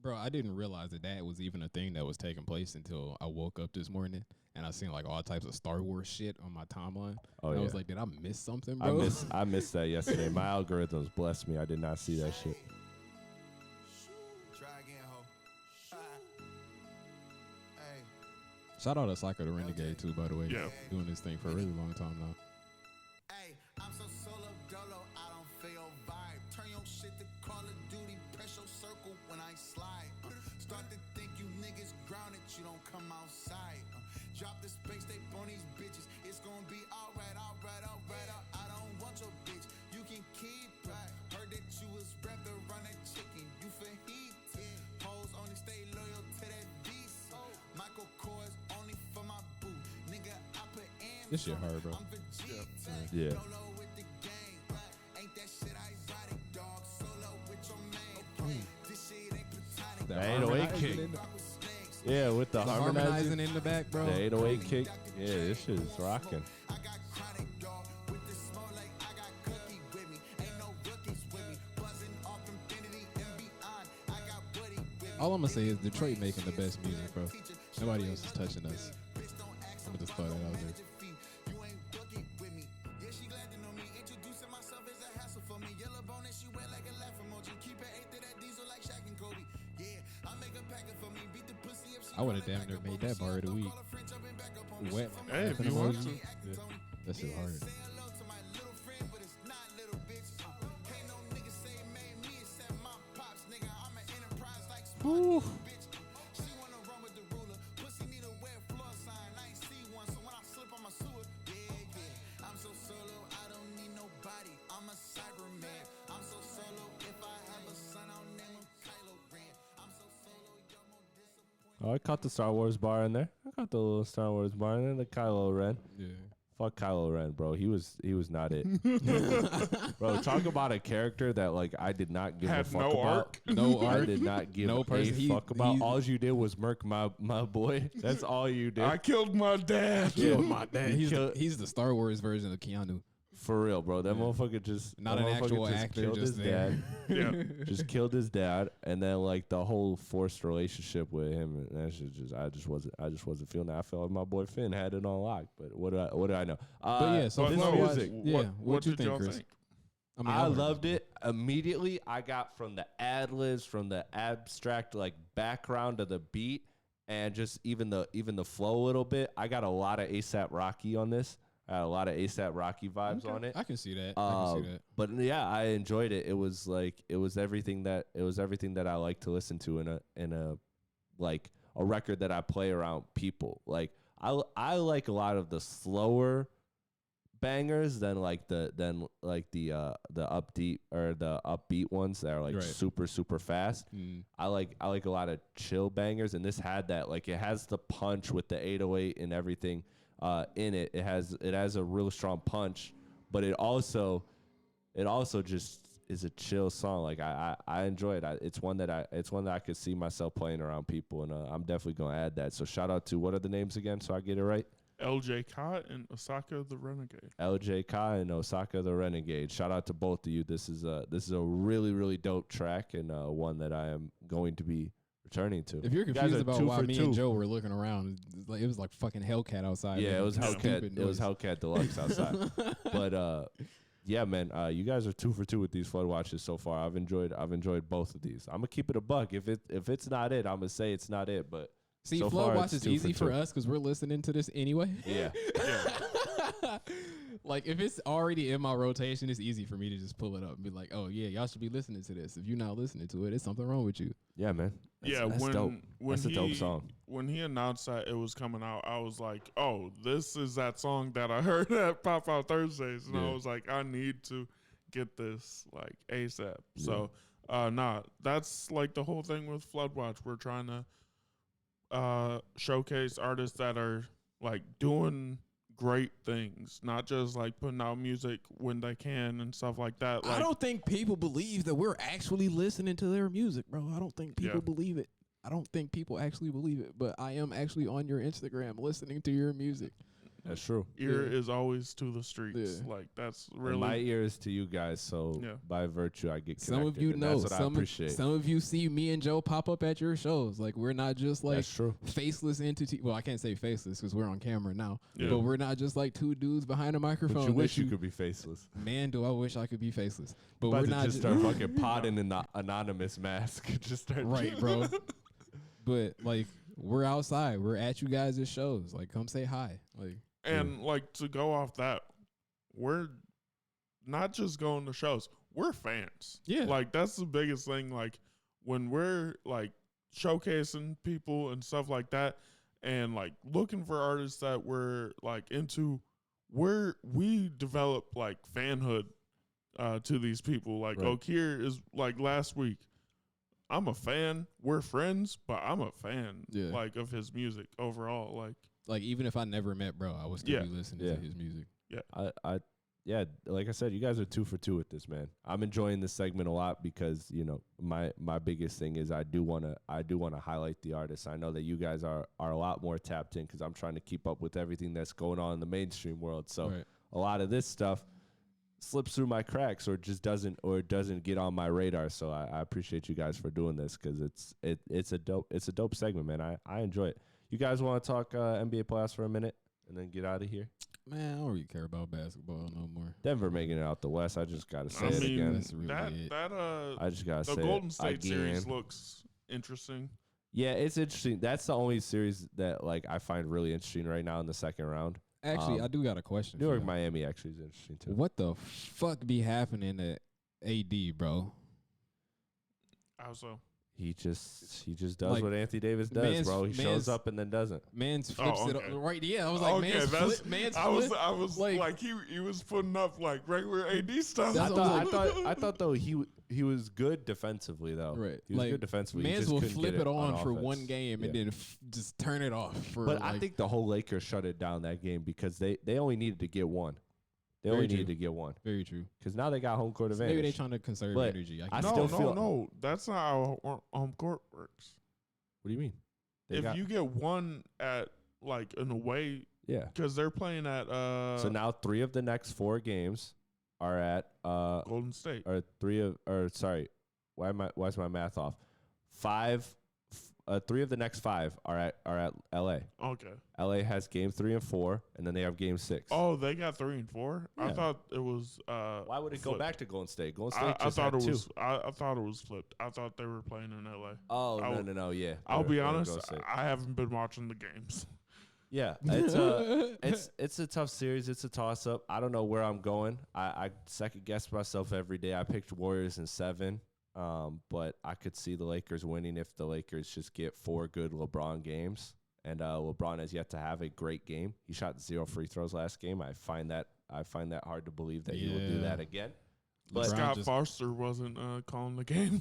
Bro, I didn't realize that was even a thing that was taking place until I woke up this morning and I seen like all types of Star Wars shit on my timeline. Oh, and yeah. I was like, did I miss something, bro? I missed that yesterday. My algorithms blessed me. I did not see that shit. Try again, ho. Hey. Shout out to Psycho the Renegade too, by the way. Yeah. Doing this thing for a really long time now. Hey, I'm so solo dolo, I don't feel vibe. Turn your shit to Call of Duty, press your circle when I slide. Start to think you niggas grounded, you don't come outside. Drop the space, they on these bitches. It's gonna be alright, alright, alright. I don't want your bitch, you can keep right. Heard that you was wrapped around that chicken, you for heat. Hoes only stay loyal to that beast. Michael Kors only for my boo. Nigga, I put in. This shit hard, bro. I'm Vegeta. Yeah. Dolo with the gang. Ain't that shit ironic, dog? Solo with your man. This shit ain't platonic. The 808 kick. Yeah, with the Harmonizing in the back, bro. The 808 kick. Yeah, this shit is rocking. I got chronic, dog. With the smoke like I got cookie with me. Ain't no rookies with me. Buzzing off infinity and beyond. I got Woody with me. All I'm gonna say is Detroit making the best music, bro. Nobody else is touching us. I'm gonna just throw that out there. You ain't boogie with me. Yeah, she glad to know me. Introducing myself is a hassle for me. Yellow bone and she wet like a laugh emoji. Keep it 8 to that diesel like Shaq and Kobe. Yeah, I make a packet for me. Beat the pussy if she I would have damn near made that bar of the week. Wet. Hey, if laughing you want emoji. to. Yeah. That shit hard. Say hello to my little friend, but it's not little bitch. Can't no nigga say made me except my pops, nigga. I'm an enterprise like small bitch. She wanna run with the ruler. Pussy need a wear floor sign. I ain't see one, so when I slip on my sewer, yeah. I'm so solo, I don't need nobody. I'm a Cyberman. I'm so solo. If I have a son, I'll name him Kylo Ren. I'm so solo, y'all more disappointed. Oh, I caught the Star Wars bar in there. I caught the little Star Wars bar in there. The Kylo Ren. Yeah. Fuck Kylo Ren, bro. He was not it. Bro, talk about a character that like I did not give a Had fuck no about. arc. No I art. did not give No person. a fuck about. He's- All you did was murk my boy. That's all you did. I killed my dad. Yeah. My dad. He killed- He's the Star Wars version of Keanu. For real, bro. That motherfucker just Not that an motherfucker actual just actor, killed just his there. dad. Yeah. Just killed his dad, and then like the whole forced relationship with him, and that shit I just wasn't feeling that. I felt like my boy Finn had it on lock, but what do I know? But yeah, so But this no, Flow music, Yeah, What, what you did think, y'all Chris? think? mean, I would've- loved it immediately. I got from the ad libs, from the abstract like background of the beat, and just even the flow a little bit. I got a lot of ASAP Rocky on this. I had a lot of ASAP Rocky vibes on it. I can see that. I can see that. But yeah, I enjoyed it. It was everything that I like to listen to in a like a record that I play around people. Like I like a lot of the slower bangers than the upbeat or the upbeat ones that are like Right. super super fast. I like a lot of chill bangers, and this had that. Like it has the punch with the 808 and everything in it. It has a real strong punch, but it also just is a chill song. Like I enjoy it. It's one that I could see myself playing around people, and I'm definitely gonna add that. So shout out to, what are the names again, so I get it right? LJ Cott and Osaka the Renegade. LJ Kai and Osaka the Renegade. Shout out to both of you. This is a really really dope track, and one that I am going to be returning to. If you're You guys confused are about 2 why for me 2. and Joe were looking around, it was like fucking Hellcat outside. Yeah, it was making Hellcat. stupid It was noise. Hellcat Deluxe outside. But yeah, man, you guys are 2 for 2 with these flood watches so far. I've enjoyed both of these. I'm gonna keep it a buck. If it's not it, I'm gonna say it's not it. But See, so Flood far, Watch it's is 2 easy for 2. us because we're listening to this anyway. Yeah, Like if it's already in my rotation, it's easy for me to just pull it up and be like, "Oh yeah, y'all should be listening to this. If you're not listening to it, it's something wrong with you." yeah, man. That's when dope. when That's a dope song. When he announced that it was coming out, I was like, "Oh, this is that song that I heard at Pop Out Thursdays," and I was like, "I need to get this like ASAP." Yeah. So, that's like the whole thing with Floodwatch. We're trying to showcase artists that are like doing great things, not just like putting out music when they can and stuff like that. Like, I don't think people believe that we're actually listening to their music, bro. I don't think people believe it. I don't think people actually believe it, but I am actually on your Instagram listening to your music. That's true. Ear is always to the streets. Like that's really and my ear is to you guys. So by virtue, I get connected. Some of you know. That's what I appreciate. Some of you see me and Joe pop up at your shows. Like we're not just like faceless entity. Well, I can't say faceless because we're on camera now. Yeah. But we're not just like two dudes behind a microphone. But you wish you could be faceless. Man, do I wish I could be faceless. But we're not just start fucking potting in the anonymous mask. Just start bro. But like we're outside. We're at you guys' shows. Like come say hi. Like. And like to go off that, we're not just going to shows, we're fans. Yeah. Like that's the biggest thing. Like when we're like showcasing people and stuff like that and like looking for artists that we're like into, we develop like fanhood to these people. Like Okir is like last week. I'm a fan. We're friends, but I'm a fan like of his music overall. Like even if I never met bro, I would still be listening to his music. Yeah. Like I said, you guys are 2 for 2 with this, man. I'm enjoying this segment a lot because, you know, my biggest thing is I do want to highlight the artists. I know that you guys are a lot more tapped in because I'm trying to keep up with everything that's going on in the mainstream world. So a lot of this stuff slips through my cracks or just doesn't get on my radar. So I appreciate you guys for doing this because it's a dope segment, man. I enjoy it. You guys want to talk NBA playoffs for a minute and then get out of here? Man, I don't really care about basketball no more. Denver making it out the West. I just got to say it again. That's really I just got to say the Golden State series looks interesting. Yeah, it's interesting. That's the only series that like I find really interesting right now in the second round. Actually, I do got a question. New York, Miami actually is interesting too. What the fuck be happening to AD, bro? How so? He just does like, what Anthony Davis does, bro. He shows up and then doesn't. Man's flips it right. Yeah, I was like, I was like he was putting up like regular AD stuff. I thought though he was good defensively though. Right, he was good defensively. Mans will flip it on for one game and then just turn it off. But I think the whole Lakers shut it down that game because they only needed to get one. They only needed to get one. Very true. Because now they got home court advantage. Maybe they're trying to conserve energy. No. That's not how home court works. What do you mean? If you get one at like an away, because they're playing at. So now 3 of the next 4 games are at Golden State. Why is my math off? 3 of the next 5 are at LA. Okay. LA has game 3 and 4, and then they have game 6. Oh, they got 3 and 4. Yeah. I thought it was. Why would it flipped. go back to Golden State? Golden State I thought it was. I thought it was flipped. I thought they were playing in LA. Oh no, yeah. I'll be honest. I haven't been watching the games. Yeah, it's a tough series. It's a toss up. I don't know where I'm going. I second guess myself every day. I picked Warriors in 7. But I could see the Lakers winning if the Lakers just get 4 good LeBron games. And LeBron has yet to have a great game. He shot 0 free throws last game. I find that hard to believe that he will do that again. But Scott Foster wasn't calling the game.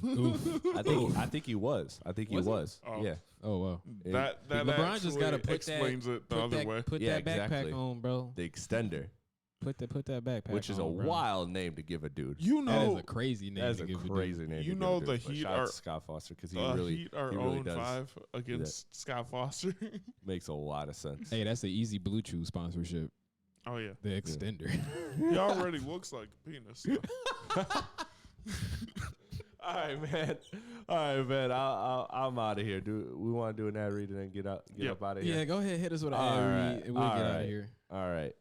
I think he was. I think he was. Oh. Yeah. Oh wow. That LeBron just got to put it the other way. Put that backpack on, bro. The extender. Put that backpack, which is on, a bro. wild name to give a dude. You know, that is a crazy name. That's a crazy name. You know the Heat are Scott Foster because he really 0-5 against Scott Foster. Makes a lot of sense. Hey, that's an easy Blue Chew sponsorship. Oh yeah, the extender. He already looks like a penis. So. All right, man. I'm out of here. Do we want to do an ad read and then get up out of here? Yeah, go ahead. Hit us with an ad read and we'll get out of here. All right.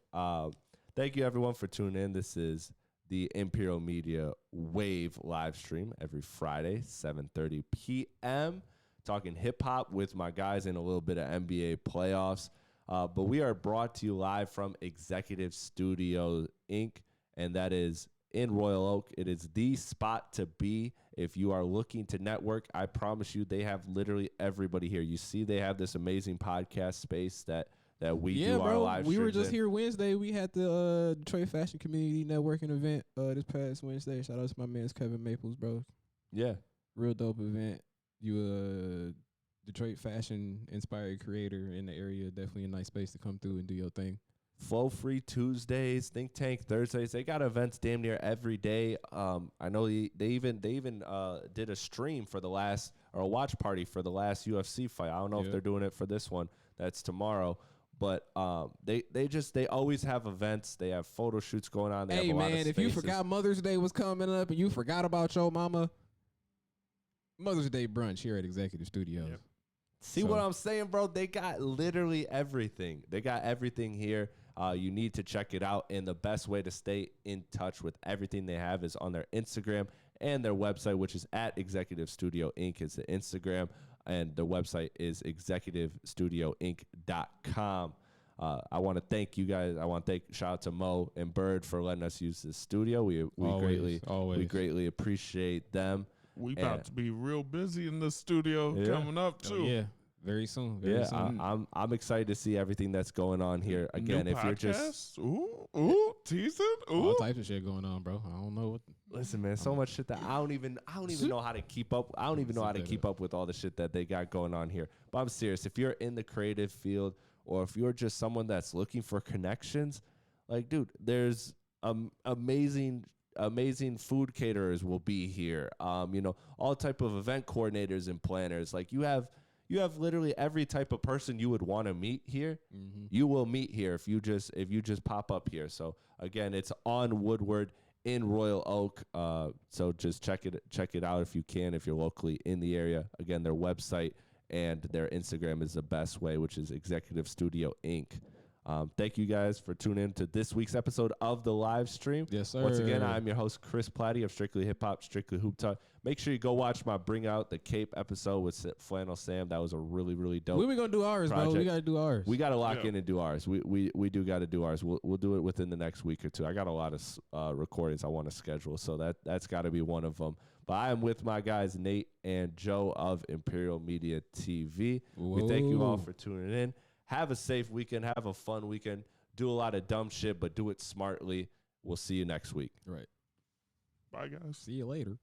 Thank you, everyone, for tuning in. This is the Imperial Media Wave live stream every Friday, 7:30 p.m. Talking hip-hop with my guys and a little bit of NBA playoffs. But we are brought to you live from Executive Studio, Inc., and that is in Royal Oak. It is the spot to be if you are looking to network. I promise you they have literally everybody here. You see they have this amazing podcast space that we do our live streams. We were just here Wednesday. We had the Detroit Fashion Community Networking event this past Wednesday. Shout out to my man Kevin Maples, bro. Yeah. Real dope event. You a Detroit fashion inspired creator in the area. Definitely a nice space to come through and do your thing. Flow Free Tuesdays, Think Tank Thursdays. They got events damn near every day. I know they even did a stream for the last, or a watch party for the last UFC fight. I don't know if they're doing it for this one. That's tomorrow. But they always have events. They have photo shoots going on. They have a lot of if spaces. you forgot Mother's Day was coming up and you forgot about your mama, Mother's Day brunch here at Executive Studios. Yep. See what I'm saying, bro? They got literally everything. They got everything here. You need to check it out. And the best way to stay in touch with everything they have is on their Instagram and their website, which is at Executive Studio Inc. It's the Instagram, and their website is executivestudioinc.com. I want to thank you guys. I want to shout out to Mo and Bird for letting us use this studio. We greatly appreciate them. We about to be real busy in the studio coming up too. Yeah, very soon. Very soon. I'm excited to see everything that's going on here. Again, new if you're just teasing, all types of shit going on, bro. I don't know what. Listen, man, so much shit that I don't even know how to keep up. I don't even know how to keep up with all the shit that they got going on here. But I'm serious. If you're in the creative field, or if you're just someone that's looking for connections, like, dude, there's amazing food caterers will be here. All type of event coordinators and planners. Like, you have literally every type of person you would want to meet here. Mm-hmm. You will meet here if you just pop up here. So again, it's on Woodward in Royal Oak. So just check it out if you can, if you're locally in the area. Again, their website and their Instagram is the best way, which is Executive Studio Inc. Thank you guys for tuning in to this week's episode of the live stream. Yes, sir. Once again, I'm your host, Chris Platty of Strictly Hip Hop, Strictly Hoop Talk. Make sure you go watch my Bring Out the Cape episode with Flannel Sam. That was a really, really dope When we going to do ours, project. bro? We got to do ours. We got to lock in and do ours. We do got to do ours. We'll do it within the next week or two. I got a lot of recordings I want to schedule, so that's got to be one of them. But I am with my guys, Nate and Joe of Imperial Media TV. Whoa. We thank you all for tuning in. Have a safe weekend. Have a fun weekend. Do a lot of dumb shit, but do it smartly. We'll see you next week. Right. Bye, guys. See you later.